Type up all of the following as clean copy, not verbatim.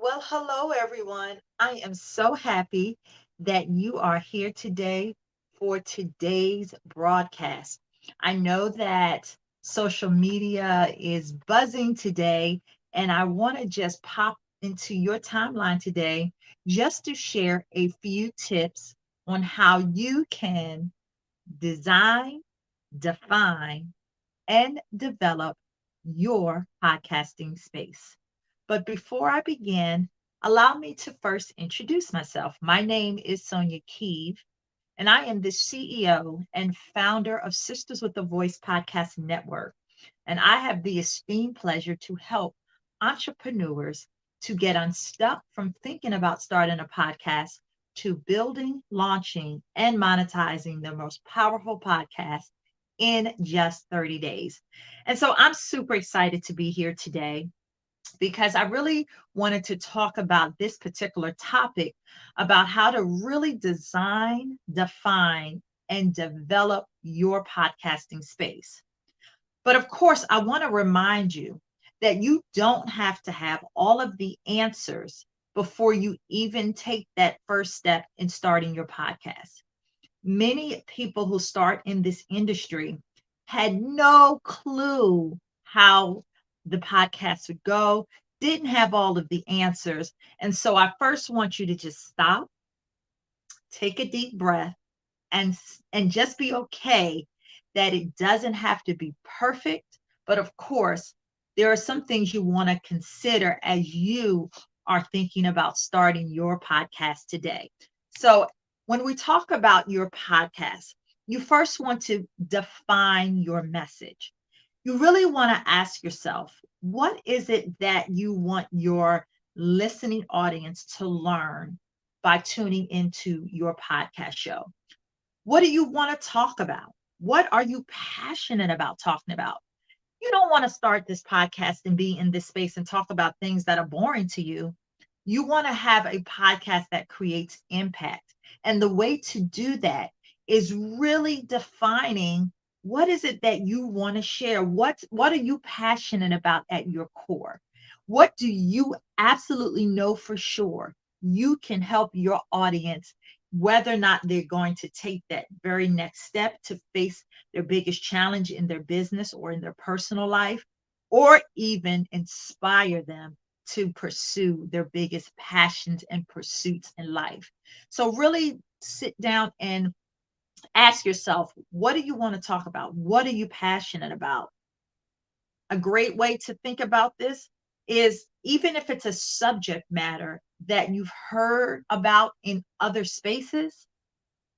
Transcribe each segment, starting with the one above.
Well, hello, everyone. I am so happy that you are here today for today's broadcast. I know that social media is buzzing today, and I want to just pop into your timeline today just to share a few tips on how you can design, define, and develop your podcasting space. But before I begin, allow me to first introduce myself. My name is Sonia Keeve, and I am the CEO and founder of Sisters with a Voice Podcast Network. And I have the esteemed pleasure to help entrepreneurs to get unstuck from thinking about starting a podcast to building, launching, and monetizing the most powerful podcast in just 30 days. And so I'm super excited to be here today because I really wanted to talk about this particular topic about how to really design, define, and develop your podcasting space. But of course, I want to remind you that you don't have to have all of the answers before you even take that first step in starting your podcast. Many people who start in this industry had no clue how the podcast would go, didn't have all of the answers. And so I first want you to just stop, take a deep breath, and just be okay that it doesn't have to be perfect. But of course, there are some things you want to consider as you are thinking about starting your podcast today. So when we talk about your podcast, you first want to define your message. You really want to ask yourself, what is it that you want your listening audience to learn by tuning into your podcast show? What do you want to talk about? What are you passionate about talking about? You don't want to start this podcast and be in this space and talk about things that are boring to you. You want to have a podcast that creates impact. And the way to do that is really defining what is it that you want to share? What are you passionate about at your core? What do you absolutely know for sure you can help your audience, whether or not they're going to take that very next step to face their biggest challenge in their business or in their personal life, or even inspire them to pursue their biggest passions and pursuits in life. So, really sit down and ask yourself, what do you want to talk about? What are you passionate about? A great way to think about this is even if it's a subject matter that you've heard about in other spaces,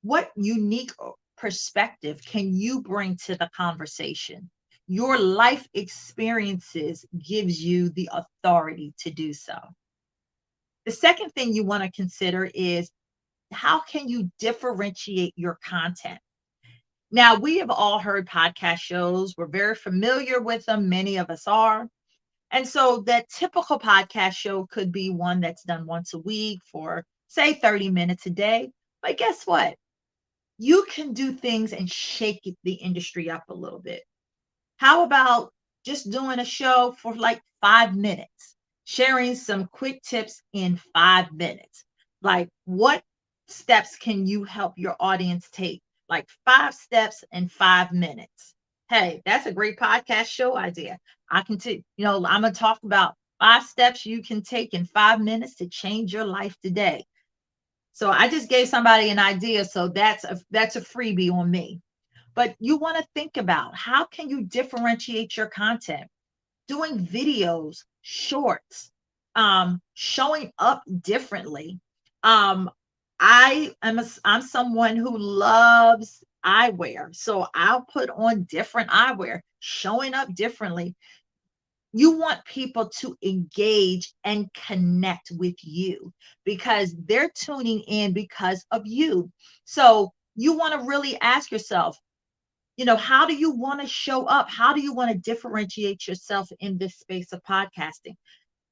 what unique perspective can you bring to the conversation? Your life experiences gives you the authority to do so. The second thing you want to consider is how can you differentiate your content? Now, we have all heard podcast shows. We're very familiar with them. Many of us are. And so that typical podcast show could be one that's done once a week for, say, 30 minutes a day. But guess what? You can do things and shake the industry up a little bit. How about just doing a show for like 5 minutes, sharing some quick tips in 5 minutes? Like, what steps can you help your audience take? Like 5 steps in 5 minutes. Hey, that's a great podcast show idea. I can take, I'm going to talk about 5 steps you can take in 5 minutes to change your life today. So I just gave somebody an idea. So that's a freebie on me. But you want to think about how can you differentiate your content? Doing videos, shorts, showing up differently. Um, I'm someone who loves eyewear, so I'll put on different eyewear, showing up differently. You want people to engage and connect with you because they're tuning in because of you. So you want to really ask yourself, how do you want to show up? How do you want to differentiate yourself in this space of podcasting?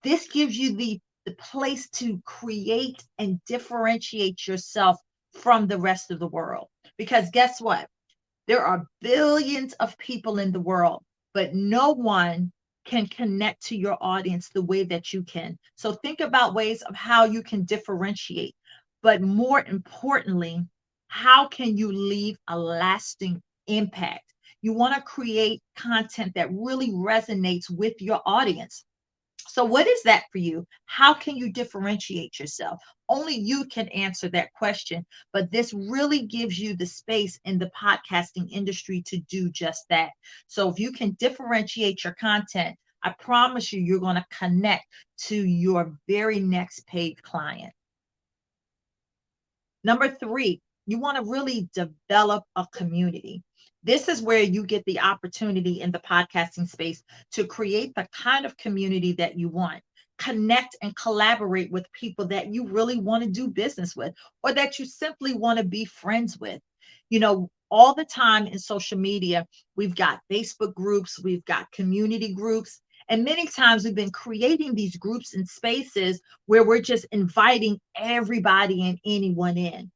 This gives you the place to create and differentiate yourself from the rest of the world. Because guess what? There are billions of people in the world, but no one can connect to your audience the way that you can. So think about ways of how you can differentiate, but more importantly, how can you leave a lasting impact? You want to create content that really resonates with your audience. So, what is that for you? How can you differentiate yourself? Only you can answer that question. But this really gives you the space in the podcasting industry to do just that. So, if you can differentiate your content, I promise you, you're going to connect to your very next paid client. Number three, you want to really develop a community. This is where you get the opportunity in the podcasting space to create the kind of community that you want. Connect and collaborate with people that you really want to do business with or that you simply want to be friends with. All the time in social media, we've got Facebook groups, we've got community groups, and many times we've been creating these groups and spaces where we're just inviting everybody and anyone in.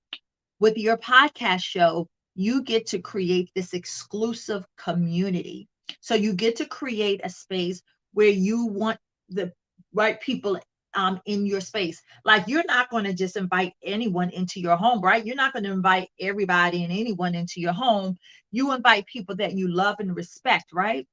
With your podcast show, you get to create this exclusive community. So you get to create a space where you want the right people in your space. Like you're not going to just invite anyone into your home, right? You're not going to invite everybody and anyone into your home. You invite people that you love and respect, right?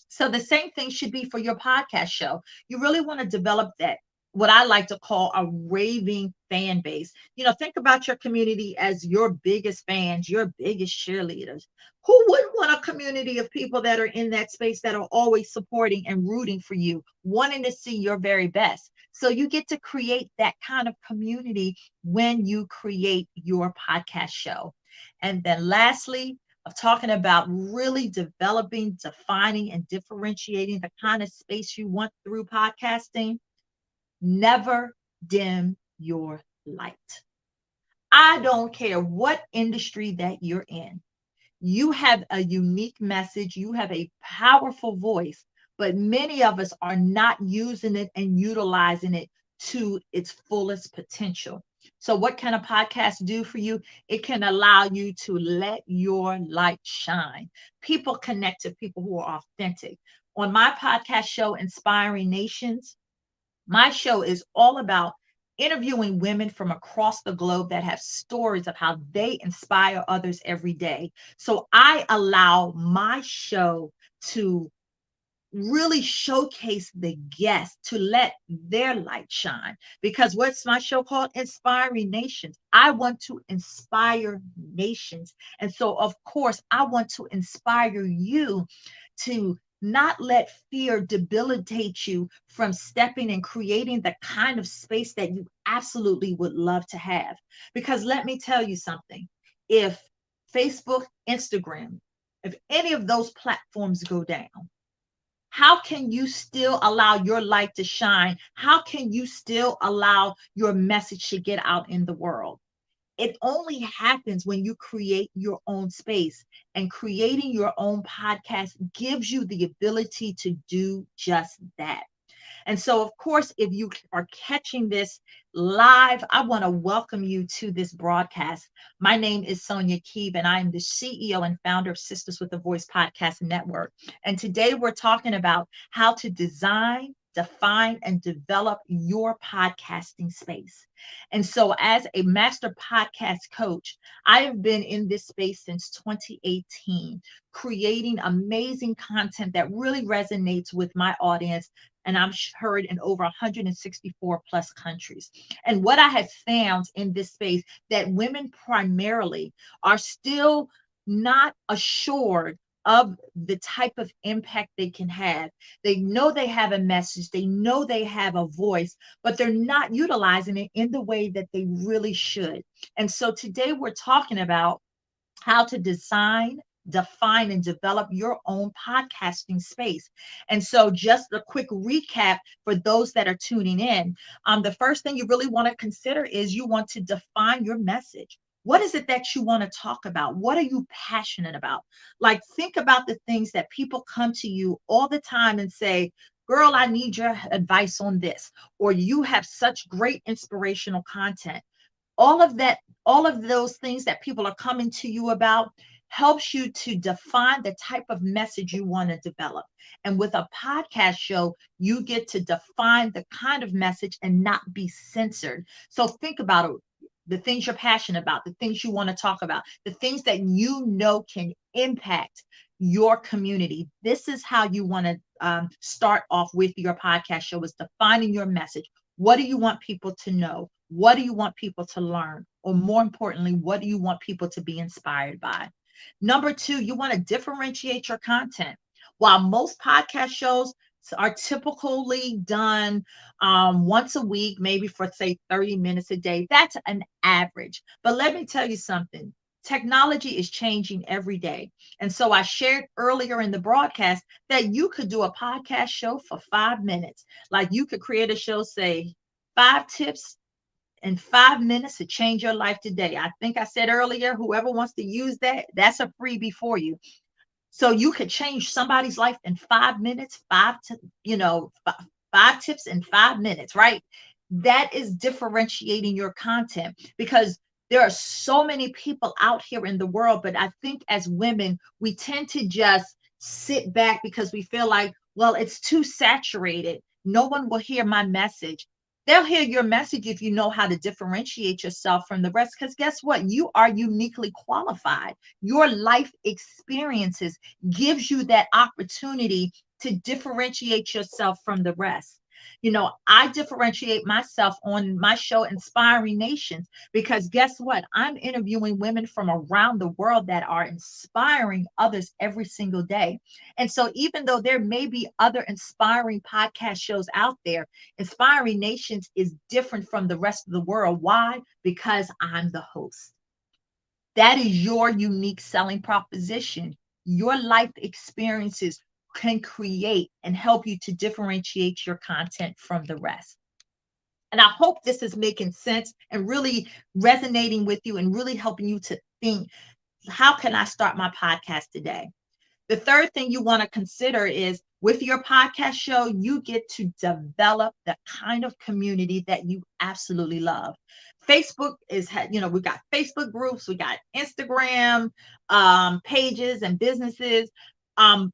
So the same thing should be for your podcast show. You really want to develop that, what I like to call a raving fan base. Think about your community as your biggest fans, your biggest cheerleaders. Who wouldn't want a community of people that are in that space that are always supporting and rooting for you, wanting to see your very best? So you get to create that kind of community when you create your podcast show. And then lastly, of talking about really developing, defining, and differentiating the kind of space you want through podcasting, never dim your light. I don't care what industry that you're in. You have a unique message, you have a powerful voice, but many of us are not using it and utilizing it to its fullest potential. So, what can a podcast do for you? It can allow you to let your light shine. People connect to people who are authentic. On my podcast show, Inspiring Nations, my show is all about interviewing women from across the globe that have stories of how they inspire others every day. So I allow my show to really showcase the guests to let their light shine. Because what's my show called? Inspiring Nations. I want to inspire nations. And so, of course, I want to inspire you to not let fear debilitate you from stepping and creating the kind of space that you absolutely would love to have. Because let me tell you something, if Facebook, Instagram, if any of those platforms go down, how can you still allow your light to shine? How can you still allow your message to get out in the world? It only happens when you create your own space, and creating your own podcast gives you the ability to do just that. And so, of course, if you are catching this live, I want to welcome you to this broadcast. My name is Sonia Keeve, and I am the CEO and founder of Sisters with a Voice Podcast Network. And today we're talking about how to design, define, and develop your podcasting space. And so, as a master podcast coach, I have been in this space since 2018, creating amazing content that really resonates with my audience, and I'm heard in over 164 plus countries. And what I have found in this space, that women primarily are still not assured of the type of impact they can have. They know they have a message, they know they have a voice, but they're not utilizing it in the way that they really should. And so today we're talking about how to design, define, and develop your own podcasting space. And so, just a quick recap for those that are tuning in. The first thing you really want to consider is you want to define your message. What is it that you want to talk about? What are you passionate about? Like, think about the things that people come to you all the time and say, "Girl, I need your advice on this," or "You have such great inspirational content." All of that, all of those things that people are coming to you about helps you to define the type of message you want to develop. And with a podcast show, you get to define the kind of message and not be censored. So think about it. The things you're passionate about, the things you want to talk about, the things that you know can impact your community. This is how you want to start off with your podcast show, is defining your message. What do you want people to know? What do you want people to learn? Or more importantly, what do you want people to be inspired by? Number two, you want to differentiate your content. While most podcast shows are typically done once a week, maybe for say 30 minutes a day, that's an average. But let me tell you something. Technology is changing every day. And so I shared earlier in the broadcast that you could do a podcast show for 5 minutes. Like you could create a show, say, 5 tips in 5 minutes to change your life today. I think I said earlier, whoever wants to use that, that's a freebie for you. So you could change somebody's life in 5 minutes, five tips in 5 minutes, right? That is differentiating your content, because there are so many people out here in the world. But I think as women, we tend to just sit back because we feel like, well, it's too saturated. No one will hear my message. They'll hear your message if you know how to differentiate yourself from the rest. Because guess what? You are uniquely qualified. Your life experiences gives you that opportunity to differentiate yourself from the rest. I differentiate myself on my show, Inspiring Nations, because guess what? I'm interviewing women from around the world that are inspiring others every single day. And so, even though there may be other inspiring podcast shows out there, Inspiring Nations is different from the rest of the world. Why? Because I'm the host. That is your unique selling proposition. Your life experiences can create and help you to differentiate your content from the rest. And I hope this is making sense and really resonating with you and really helping you to think, how can I start my podcast today? The third thing you want to consider is, with your podcast show, you get to develop the kind of community that you absolutely love. Facebook we've got Facebook groups, we got Instagram pages and businesses. Um,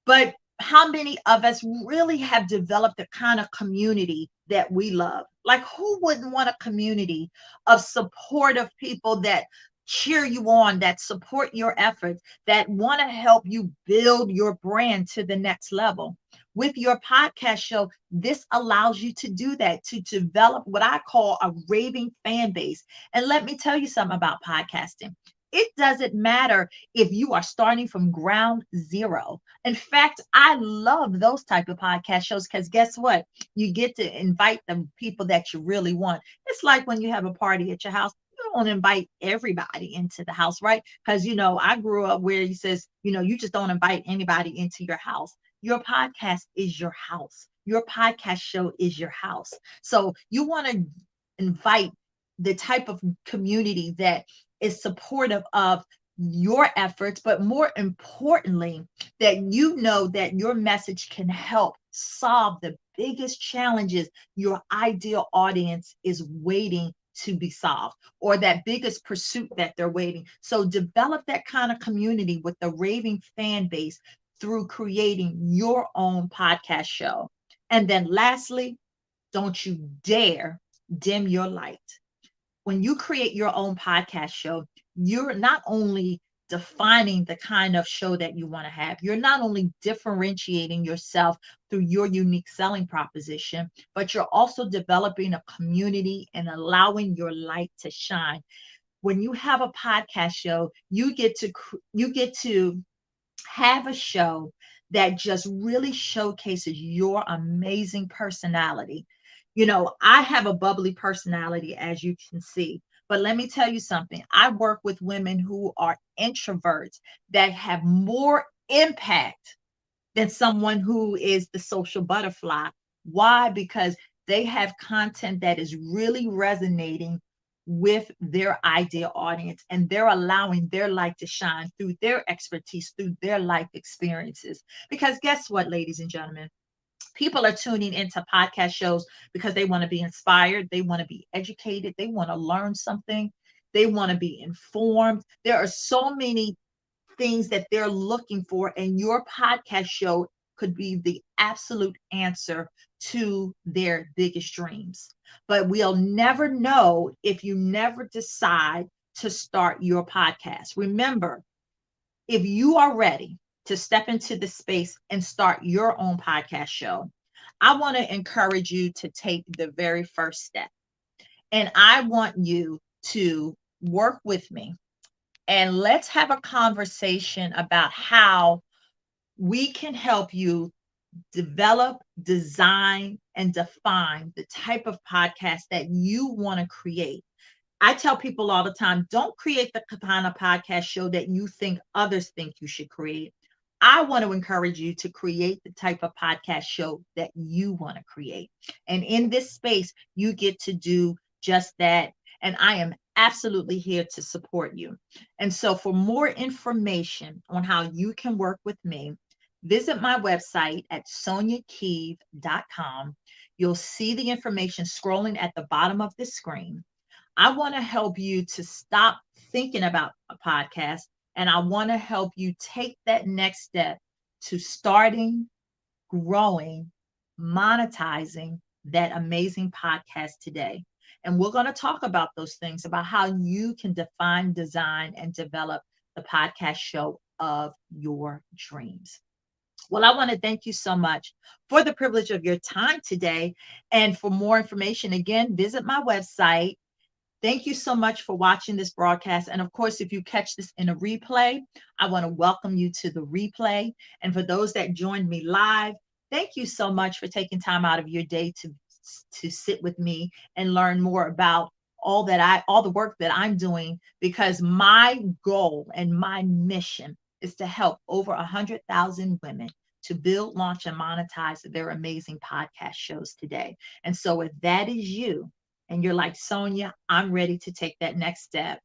but how many of us really have developed the kind of community that we love? Like, who wouldn't want a community of supportive people that cheer you on, that support your efforts, that want to help you build your brand to the next level? With your podcast show, this allows you to do that, to develop what I call a raving fan base. And let me tell you something about podcasting. It doesn't matter if you are starting from ground zero. In fact, I love those type of podcast shows, because guess what? You get to invite the people that you really want. It's like when you have a party at your house. You don't invite everybody into the house, right? Because I grew up where he says, you just don't invite anybody into your house. Your podcast is your house. Your podcast show is your house. So you want to invite the type of community that is supportive of your efforts, but more importantly, that that your message can help solve the biggest challenges your ideal audience is waiting to be solved, or that biggest pursuit that they're waiting. So develop that kind of community with the raving fan base through creating your own podcast show. And then lastly, don't you dare dim your light. When you create your own podcast show, you're not only defining the kind of show that you want to have, you're not only differentiating yourself through your unique selling proposition, but you're also developing a community and allowing your light to shine. When you have a podcast show, you get to have a show that just really showcases your amazing personality. I have a bubbly personality, as you can see. But let me tell you something. I work with women who are introverts that have more impact than someone who is the social butterfly. Why? Because they have content that is really resonating with their ideal audience, and they're allowing their light to shine through their expertise, through their life experiences. Because guess what, ladies and gentlemen? People are tuning into podcast shows because they want to be inspired, they want to be educated, they want to learn something, they want to be informed. There are so many things that they're looking for, and your podcast show could be the absolute answer to their biggest dreams. But we'll never know if you never decide to start your podcast. Remember, if you are ready to step into the space and start your own podcast show, I want to encourage you to take the very first step. And I want you to work with me, and let's have a conversation about how we can help you develop, design, and define the type of podcast that you want to create. I tell people all the time, don't create the kind of podcast show that you think others think you should create. I want to encourage you to create the type of podcast show that you want to create. And in this space, you get to do just that. And I am absolutely here to support you. And so, for more information on how you can work with me, visit my website at soniakeeve.com. You'll see the information scrolling at the bottom of the screen. I want to help you to stop thinking about a podcast, and I want to help you take that next step to starting, growing, monetizing that amazing podcast today. And we're going to talk about those things, about how you can define, design, and develop the podcast show of your dreams. Well, I want to thank you so much for the privilege of your time today. And for more information, again, visit my website. Thank you so much for watching this broadcast. And of course, if you catch this in a replay, I want to welcome you to the replay. And for those that joined me live, thank you so much for taking time out of your day to sit with me and learn more about all the work that I'm doing, because my goal and my mission is to help over 100,000 women to build, launch, and monetize their amazing podcast shows today. And so if that is you, and you're like, Sonia, I'm ready to take that next step,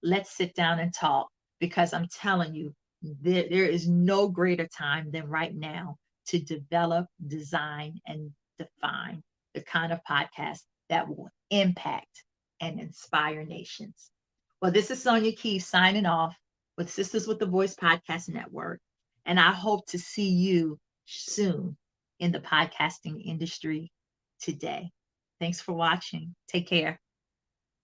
let's sit down and talk, because I'm telling you, there is no greater time than right now to develop, design, and define the kind of podcast that will impact and inspire nations. Well, this is Sonia Keeve signing off with Sisters with the Voice Podcast Network. And I hope to see you soon in the podcasting industry today. Thanks for watching. Take care.